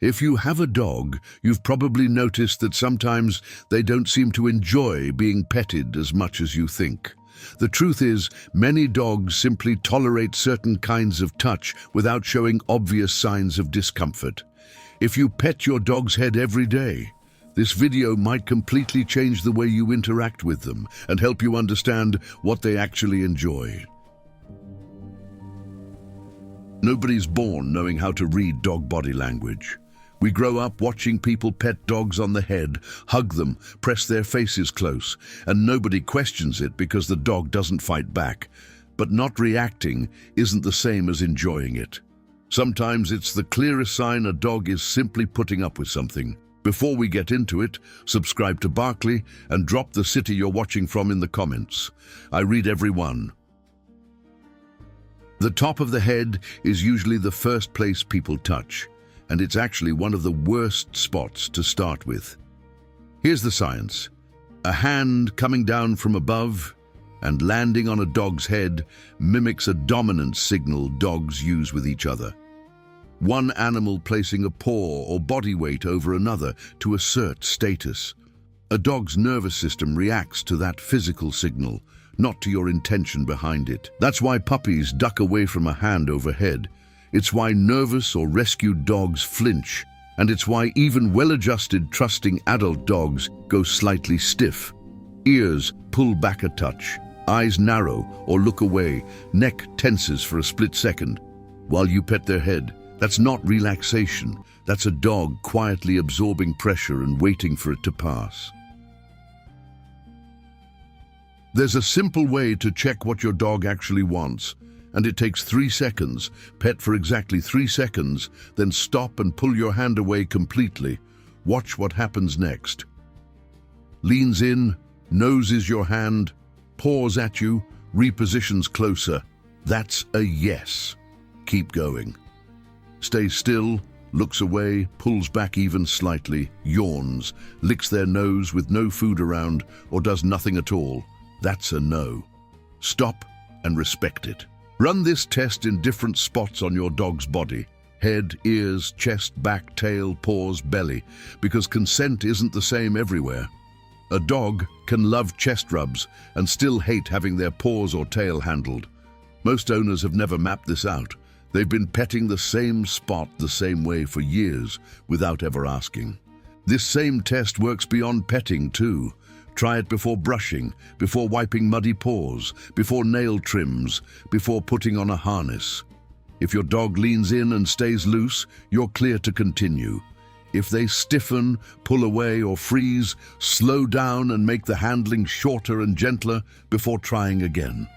If you have a dog, you've probably noticed that sometimes they don't seem to enjoy being petted as much as you think. The truth is, many dogs simply tolerate certain kinds of touch without showing obvious signs of discomfort. If you pet your dog's head every day, this video might completely change the way you interact with them and help you understand what they actually enjoy. Nobody's born knowing how to read dog body language. We grow up watching people pet dogs on the head, hug them, press their faces close, and nobody questions it because the dog doesn't fight back. But not reacting isn't the same as enjoying it. Sometimes it's the clearest sign a dog is simply putting up with something. Before we get into it, subscribe to Barkley and drop the city you're watching from in the comments. I read every one. The top of the head is usually the first place people touch, and it's actually one of the worst spots to start with. Here's the science. A hand coming down from above and landing on a dog's head mimics a dominance signal dogs use with each other. One animal placing a paw or body weight over another to assert status. A dog's nervous system reacts to that physical signal, not to your intention behind it. That's why puppies duck away from a hand overhead. It's why nervous or rescued dogs flinch, and it's why even well-adjusted, trusting adult dogs go slightly stiff. Ears pull back a touch, eyes narrow or look away, neck tenses for a split second while you pet their head. That's not relaxation. That's a dog quietly absorbing pressure and waiting for it to pass. There's a simple way to check what your dog actually wants, and it takes 3 seconds. Pet for exactly 3 seconds, then stop and pull your hand away completely. Watch what happens next. Leans in, noses your hand, paws at you, repositions closer. That's a yes. Keep going. Stays still, looks away, pulls back even slightly, yawns, licks their nose with no food around, or does nothing at all. That's a no. Stop and respect it. Run this test in different spots on your dog's body: head, ears, chest, back, tail, paws, belly, because consent isn't the same everywhere. A dog can love chest rubs and still hate having their paws or tail handled. Most owners have never mapped this out. They've been petting the same spot the same way for years without ever asking. This same test works beyond petting too. Try it before brushing, before wiping muddy paws, before nail trims, before putting on a harness. If your dog leans in and stays loose, you're clear to continue. If they stiffen, pull away, or freeze, slow down and make the handling shorter and gentler before trying again.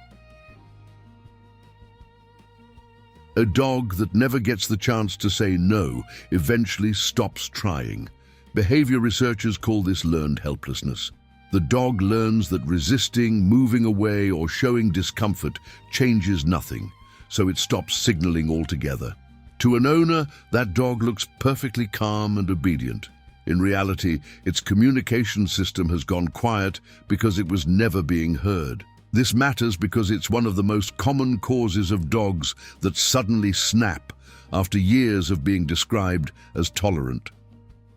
A dog that never gets the chance to say no eventually stops trying. Behavior researchers call this learned helplessness. The dog learns that resisting, moving away, or showing discomfort changes nothing, so it stops signaling altogether. To an owner, that dog looks perfectly calm and obedient. In reality, its communication system has gone quiet because it was never being heard. This matters because it's one of the most common causes of dogs that suddenly snap after years of being described as tolerant.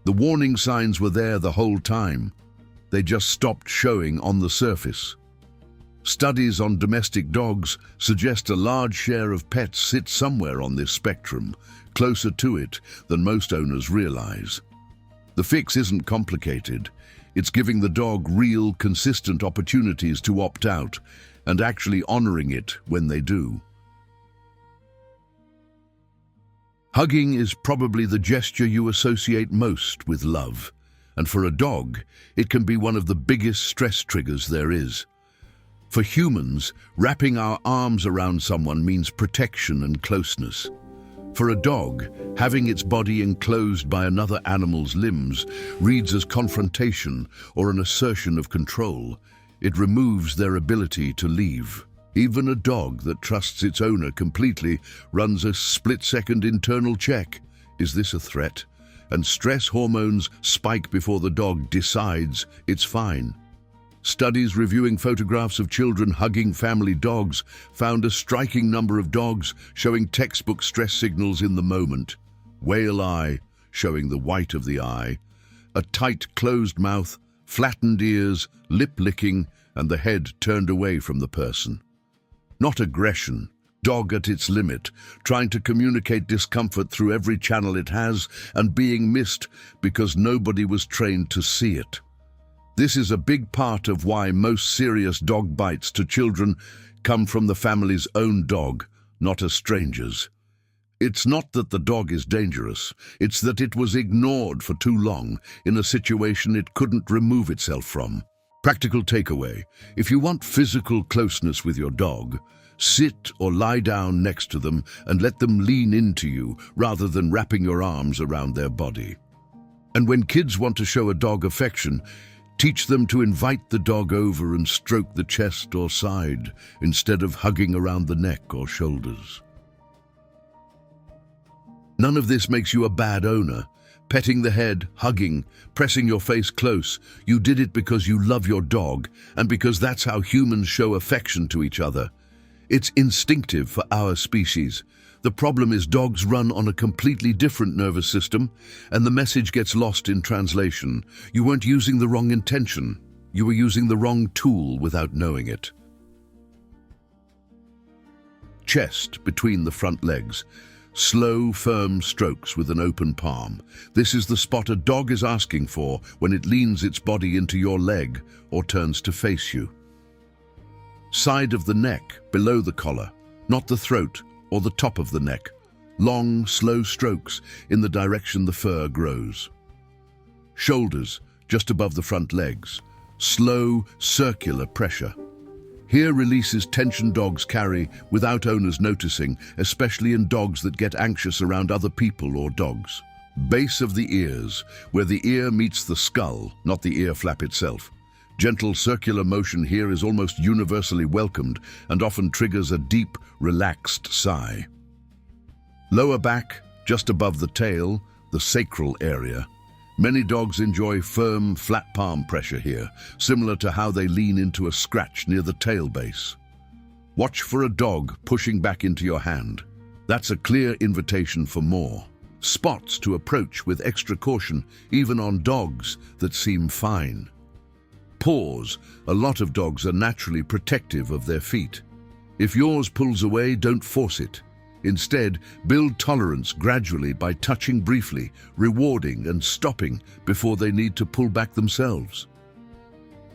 The warning signs were there the whole time. They just stopped showing on the surface. Studies on domestic dogs suggest a large share of pets sit somewhere on this spectrum, closer to it than most owners realize. The fix isn't complicated. It's giving the dog real, consistent opportunities to opt out and actually honoring it when they do. Hugging is probably the gesture you associate most with love, and for a dog, it can be one of the biggest stress triggers there is. For humans, wrapping our arms around someone means protection and closeness. For a dog, having its body enclosed by another animal's limbs reads as confrontation or an assertion of control. It removes their ability to leave. Even a dog that trusts its owner completely runs a split-second internal check. Is this a threat? And stress hormones spike before the dog decides it's fine. Studies reviewing photographs of children hugging family dogs found a striking number of dogs showing textbook stress signals in the moment. Whale eye, showing the white of the eye, a tight closed mouth, flattened ears, lip licking, and the head turned away from the person. Not aggression, dog at its limit, trying to communicate discomfort through every channel it has and being missed because nobody was trained to see it. This is a big part of why most serious dog bites to children come from the family's own dog, not a stranger's. It's not that the dog is dangerous, it's that it was ignored for too long in a situation it couldn't remove itself from. Practical takeaway: if you want physical closeness with your dog, sit or lie down next to them and let them lean into you rather than wrapping your arms around their body. And when kids want to show a dog affection, teach them to invite the dog over and stroke the chest or side instead of hugging around the neck or shoulders. None of this makes you a bad owner. Petting the head, hugging, pressing your face close, you did it because you love your dog and because that's how humans show affection to each other. It's instinctive for our species. The problem is dogs run on a completely different nervous system and the message gets lost in translation. You weren't using the wrong intention. You were using the wrong tool without knowing it. Chest between the front legs. Slow, firm strokes with an open palm. This is the spot a dog is asking for when it leans its body into your leg or turns to face you. Side of the neck, below the collar, not the throat or the top of the neck. Long, slow strokes in the direction the fur grows. Shoulders, just above the front legs. Slow, circular pressure. Here releases tension dogs carry without owners noticing, especially in dogs that get anxious around other people or dogs. Base of the ears, where the ear meets the skull, not the ear flap itself. Gentle circular motion here is almost universally welcomed and often triggers a deep, relaxed sigh. Lower back, just above the tail, the sacral area. Many dogs enjoy firm, flat palm pressure here, similar to how they lean into a scratch near the tail base. Watch for a dog pushing back into your hand. That's a clear invitation for more. Spots to approach with extra caution, even on dogs that seem fine. Paws. A lot of dogs are naturally protective of their feet. If yours pulls away, don't force it. Instead, build tolerance gradually by touching briefly, rewarding and stopping before they need to pull back themselves.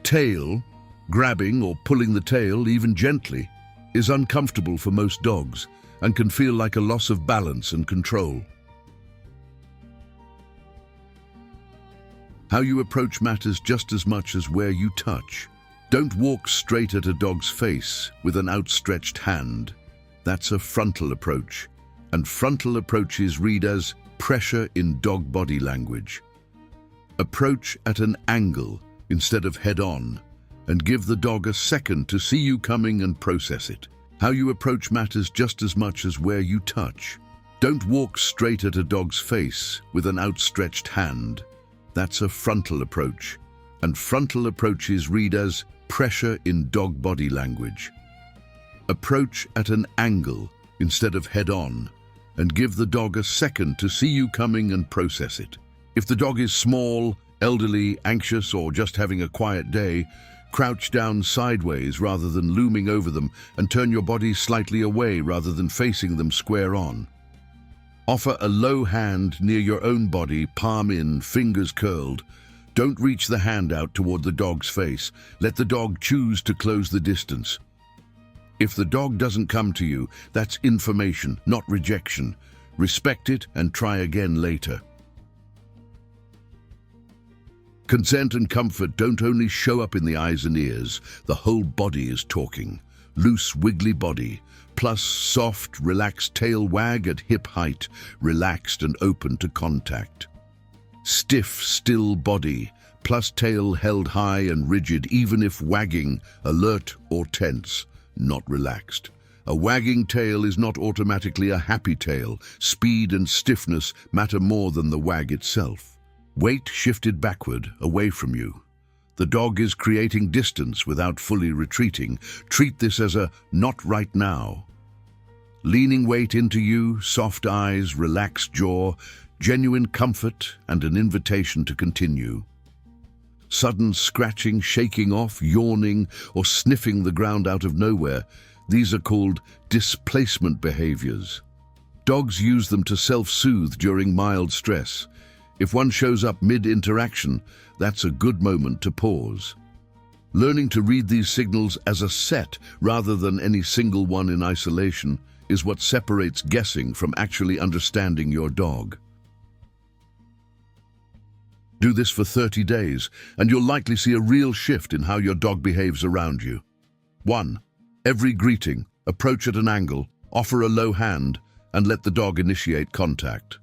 Tail, grabbing or pulling the tail, even gently, is uncomfortable for most dogs and can feel like a loss of balance and control. How you approach matters just as much as where you touch. Don't walk straight at a dog's face with an outstretched hand. That's a frontal approach, and frontal approaches read as pressure in dog body language. Approach at an angle instead of head-on, and give the dog a second to see you coming and process it. How you approach matters just as much as where you touch. Don't walk straight at a dog's face with an outstretched hand. That's a frontal approach, and frontal approaches read as pressure in dog body language. Approach at an angle instead of head-on, and give the dog a second to see you coming and process it. If the dog is small, elderly, anxious, or just having a quiet day, crouch down sideways rather than looming over them and turn your body slightly away rather than facing them square on. Offer a low hand near your own body, palm in, fingers curled. Don't reach the hand out toward the dog's face. Let the dog choose to close the distance. If the dog doesn't come to you, that's information, not rejection. Respect it and try again later. Consent and comfort don't only show up in the eyes and ears, the whole body is talking. Loose, wiggly body, plus soft, relaxed tail wag at hip height, relaxed and open to contact. Stiff, still body, plus tail held high and rigid even if wagging, alert or tense. Not relaxed. A wagging tail is not automatically a happy tail. Speed and stiffness matter more than the wag itself. Weight shifted backward, away from you. The dog is creating distance without fully retreating. Treat this as a not right now. Leaning weight into you, soft eyes, relaxed jaw. genuine comfort and an invitation to continue. Sudden scratching, shaking off, yawning, or sniffing the ground out of nowhere, these are called displacement behaviors. Dogs use them to self-soothe during mild stress. If one shows up mid-interaction, that's a good moment to pause. Learning to read these signals as a set rather than any single one in isolation is what separates guessing from actually understanding your dog. Do this for 30 days, and you'll likely see a real shift in how your dog behaves around you. 1. Every greeting, approach at an angle, offer a low hand, and let the dog initiate contact.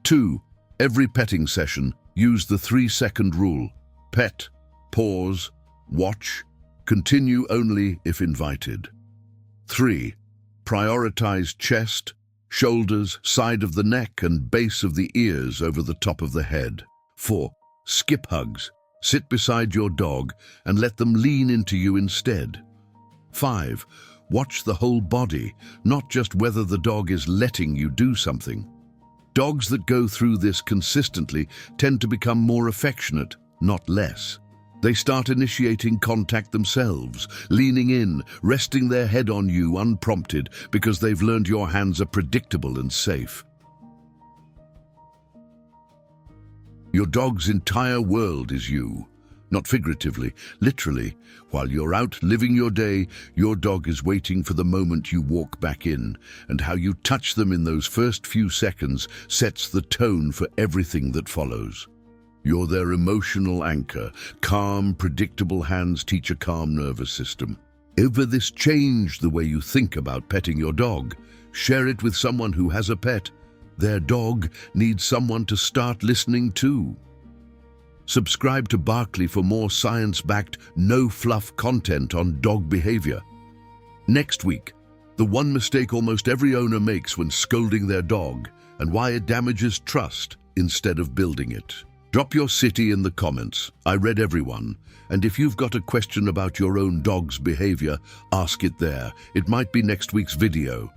2. Every petting session, use the 3-second rule. Pet, pause, watch, continue only if invited. 3. Prioritize chest, shoulders, side of the neck, and base of the ears over the top of the head. 4. Skip hugs. Sit beside your dog and let them lean into you instead. 5. Watch the whole body, not just whether the dog is letting you do something. Dogs that go through this consistently tend to become more affectionate, not less. They start initiating contact themselves, leaning in, resting their head on you unprompted because they've learned your hands are predictable and safe. Your dog's entire world is you. Not figuratively, literally. While you're out living your day, your dog is waiting for the moment you walk back in, and how you touch them in those first few seconds sets the tone for everything that follows. You're their emotional anchor. Calm, predictable hands teach a calm nervous system. Ever this changed the way you think about petting your dog? Share it with someone who has a pet. Their dog needs someone to start listening to. Subscribe to Barkley for more science-backed, no-fluff content on dog behavior. Next week, the one mistake almost every owner makes when scolding their dog and why it damages trust instead of building it. Drop your city in the comments. I read everyone. And if you've got a question about your own dog's behavior, ask it there. It might be next week's video.